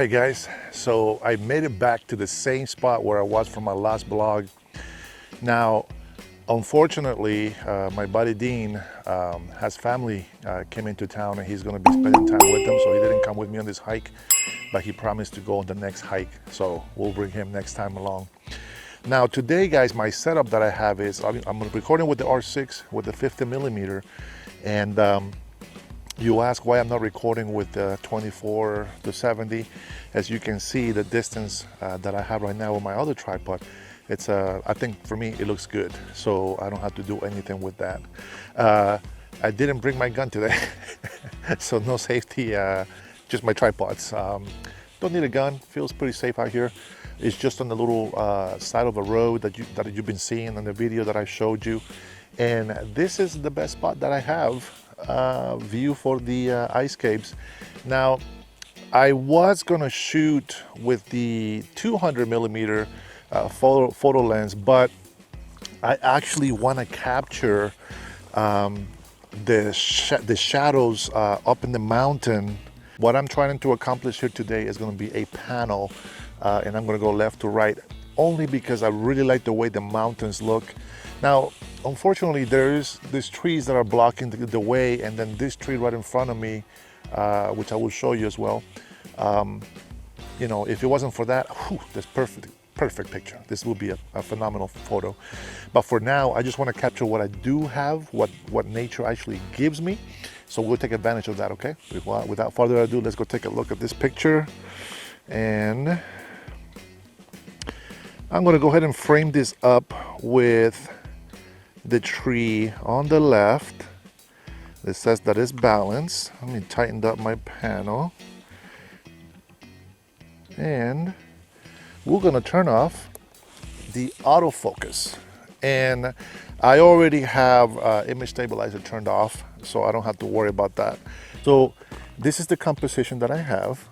right, guys, so I made it back to the same spot where I was from my last vlog. Now, unfortunately, my buddy Dean has family came into town and he's going to be spending time with them, so he didn't come with me on this hike, but he promised to go on the next hike, so we'll bring him next time along. Now today, guys, my setup that I have is I'm recording with the R6 with the 50 millimeter, and you ask why I'm not recording with the 24 to 70. As you can see, the distance that I have right now with my other tripod, it's I think for me it looks good, so I don't have to do anything with that. I didn't bring my gun today, so no safety, just my tripods. Don't need a gun, feels pretty safe out here. It's just on the little side of a road that you've been seeing in the video that I showed you, and this is the best spot that I have view for the ice caves. Now, I was gonna shoot with the 200 millimeter photo lens, but I actually want to capture the shadows up in the mountain. What I'm trying to accomplish here today is going to be a panel, and I'm going to go left to right only because I really like the way the mountains look. Now, unfortunately, there's these trees that are blocking the way, and then this tree right in front of me, which I will show you as well. You know, if it wasn't for that, that's perfect picture. This will be a phenomenal photo. But for now, I just want to capture what I do have, what nature actually gives me. So we'll take advantage of that, okay? Without further ado, let's go take a look at this picture. And I'm gonna go ahead and frame this up with the tree on the left. It says that it's balanced. Let me tighten up my panel. And we're gonna turn off the autofocus. And I already have image stabilizer turned off, so I don't have to worry about that. So this is the composition that I have.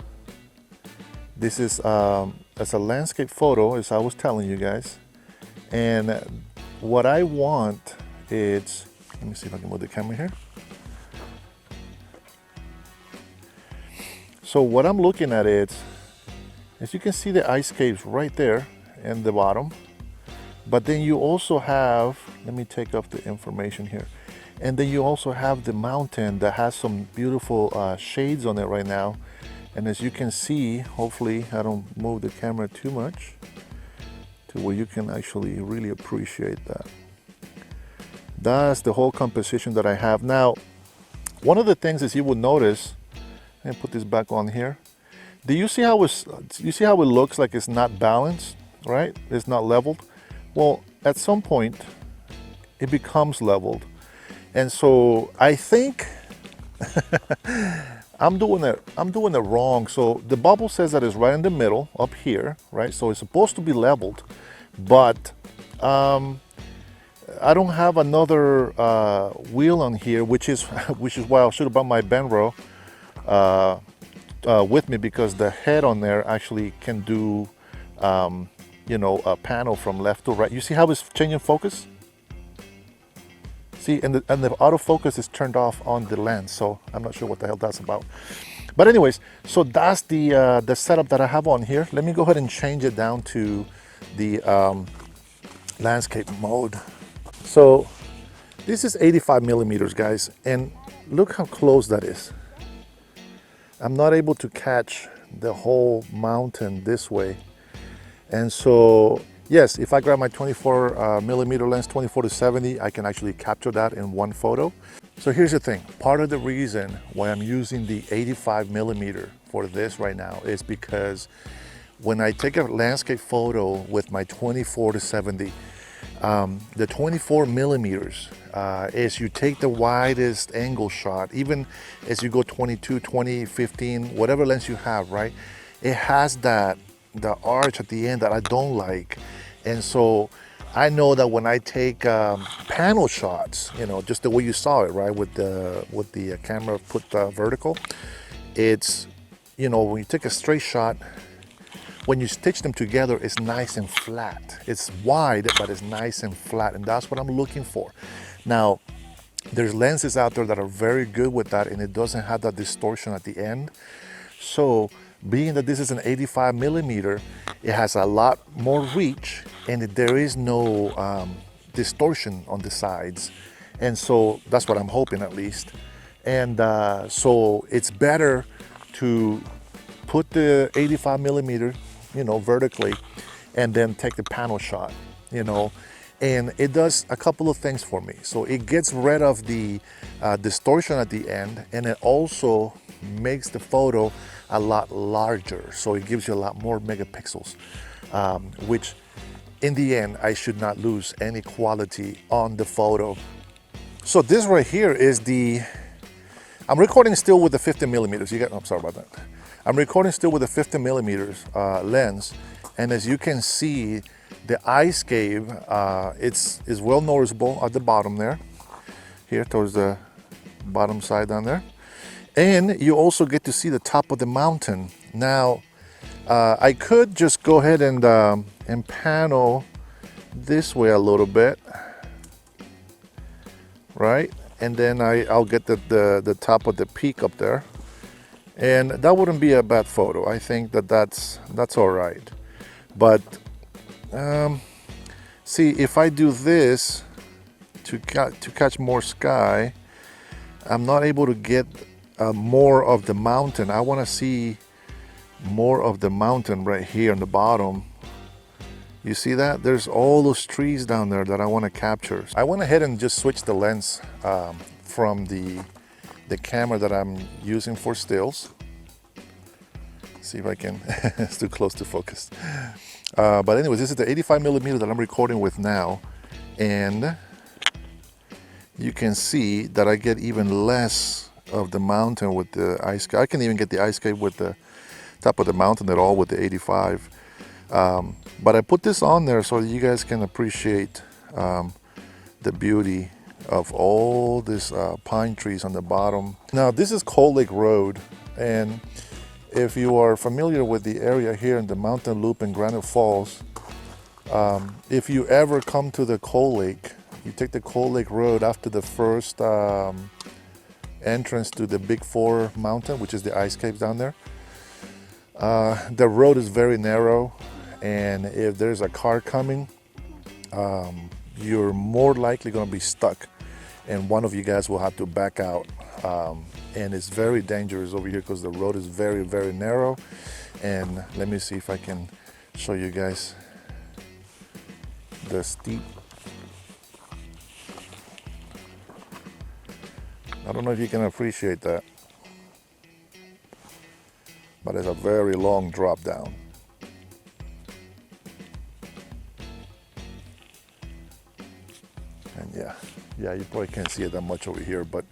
This is as a landscape photo, as I was telling you guys. And what I want is, let me see if I can move the camera here. So what I'm looking at is, as you can see, the ice caves right there in the bottom. But then you also have, let me take off the information here. And then you also have the mountain that has some beautiful shades on it right now. And as you can see, hopefully I don't move the camera too much to where you can actually really appreciate that. That's the whole composition that I have. Now, one of the things is you will notice, let me put this back on here. Do you see how it looks like it's not balanced, right? It's not leveled. Well, at some point, it becomes leveled. And so I think I'm doing it wrong. So the bubble says that it's right in the middle up here, right? So it's supposed to be leveled, but I don't have another wheel on here, which is why I should have brought my Benro with me, because the head on there actually can do you know, a panel from left to right. You see how it's changing focus? See, and the autofocus is turned off on the lens, so I'm not sure what the hell that's about. But anyways, so that's the setup that I have on here. Let me go ahead and change it down to the landscape mode. So this is 85 millimeters, guys, and look how close that is. I'm not able to catch the whole mountain this way. And so, yes, if I grab my 24 millimeter lens, 24 to 70, I can actually capture that in one photo. So here's the thing. Part of the reason why I'm using the 85 millimeter for this right now is because when I take a landscape photo with my 24 to 70, the 24 millimeters is you take the widest angle shot, even as you go 22, 20, 15, whatever lens you have, right? It has the arch at the end that I don't like. And so I know that when I take panel shots, you know, just the way you saw it, right, with the camera put vertical, it's, you know, when you take a straight shot, when you stitch them together, it's nice and flat. It's wide, but it's nice and flat, and that's what I'm looking for. Now, there's lenses out there that are very good with that, and it doesn't have that distortion at the end. So being that this is an 85 millimeter, it has a lot more reach, and there is no distortion on the sides. And so that's what I'm hoping, at least. And so it's better to put the 85 millimeter, vertically, and then take the panel shot, and it does a couple of things for me. So it gets rid of the distortion at the end, and it also makes the photo a lot larger. So it gives you a lot more megapixels, which in the end, I should not lose any quality on the photo. So this right here is I'm recording still with the 50 millimeters. I'm sorry about that. I'm recording still with the 50 millimeters lens. And as you can see, the ice cave is well noticeable at the bottom there, here towards the bottom side down there. And you also get to see the top of the mountain. Now, I could just go ahead and panel this way a little bit, right? And then I'll get the top of the peak up there. And that wouldn't be a bad photo. I think that's all right. But see, if I do this to catch more sky, I'm not able to get more of the mountain. I want to see more of the mountain right here on the bottom. You see that? There's all those trees down there that I want to capture. I went ahead and just switched the lens from the camera that I'm using for stills. See if I can, it's too close to focus. But anyways, this is the 85 millimeter that I'm recording with now. And you can see that I get even less of the mountain with the ice cave. I can even get the ice cave with the top of the mountain at all with the 85. But I put this on there so that you guys can appreciate the beauty of all these pine trees on the bottom. Now this is Cold Lake Road, and if you are familiar with the area here in the mountain loop in Granite Falls, if you ever come to the Cold Lake, you take the Cold Lake Road after the first entrance to the Big Four mountain, which is the ice caves down there. The road is very narrow, and if there's a car coming, you're more likely going to be stuck, and one of you guys will have to back out. And it's very dangerous over here because the road is very, very narrow. And let me see if I can show you guys the steep. I don't know if you can appreciate that, but it's a very long drop down. And yeah, you probably can't see it that much over here, but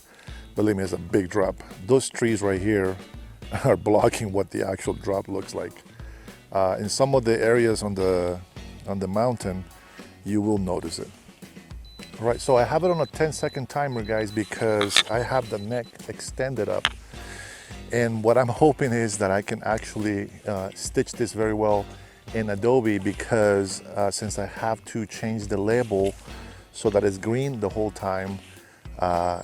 believe me, it's a big drop. Those trees right here are blocking what the actual drop looks like. In some of the areas on the mountain, you will notice it. All right, so I have it on a 10-second timer, guys, because I have the neck extended up. And what I'm hoping is that I can actually stitch this very well in Adobe, because since I have to change the label so that it's green the whole time,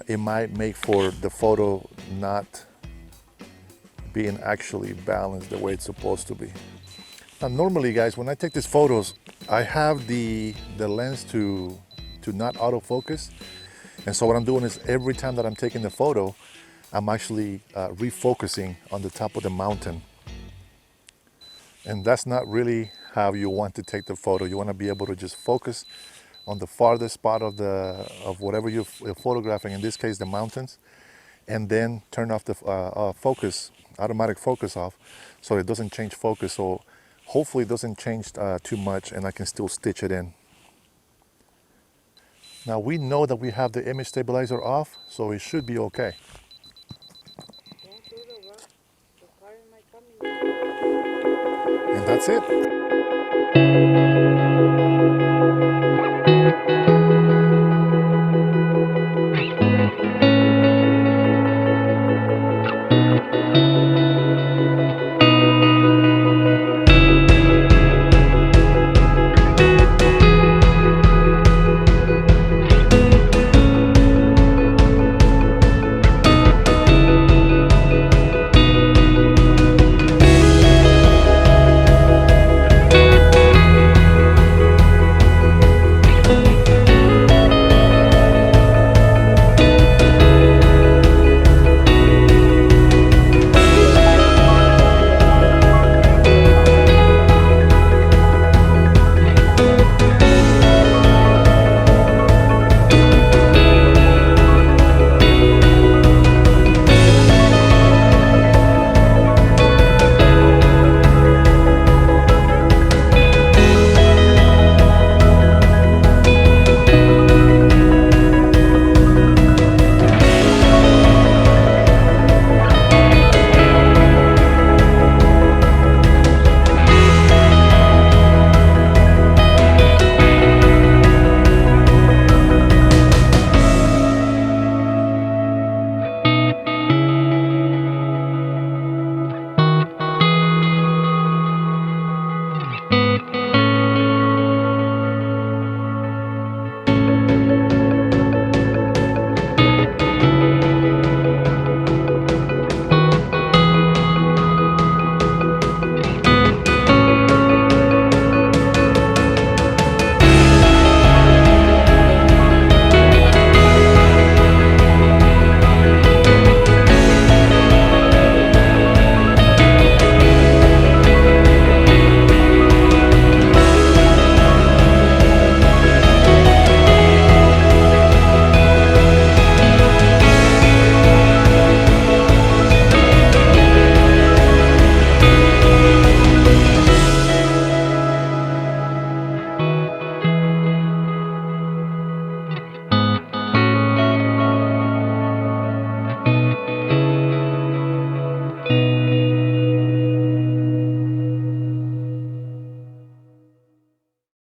it might make for the photo not being actually balanced the way it's supposed to be. Now, normally, guys, when I take these photos, I have the lens to not autofocus. And so what I'm doing is every time that I'm taking the photo, I'm actually refocusing on the top of the mountain. And that's not really how you want to take the photo. You want to be able to just focus on the farthest spot of whatever you're photographing, in this case the mountains, and then turn off the automatic focus off, so it doesn't change focus. So hopefully it doesn't change too much, and I can still stitch it in. Now we know that we have the image stabilizer off, so it should be okay. And that's it.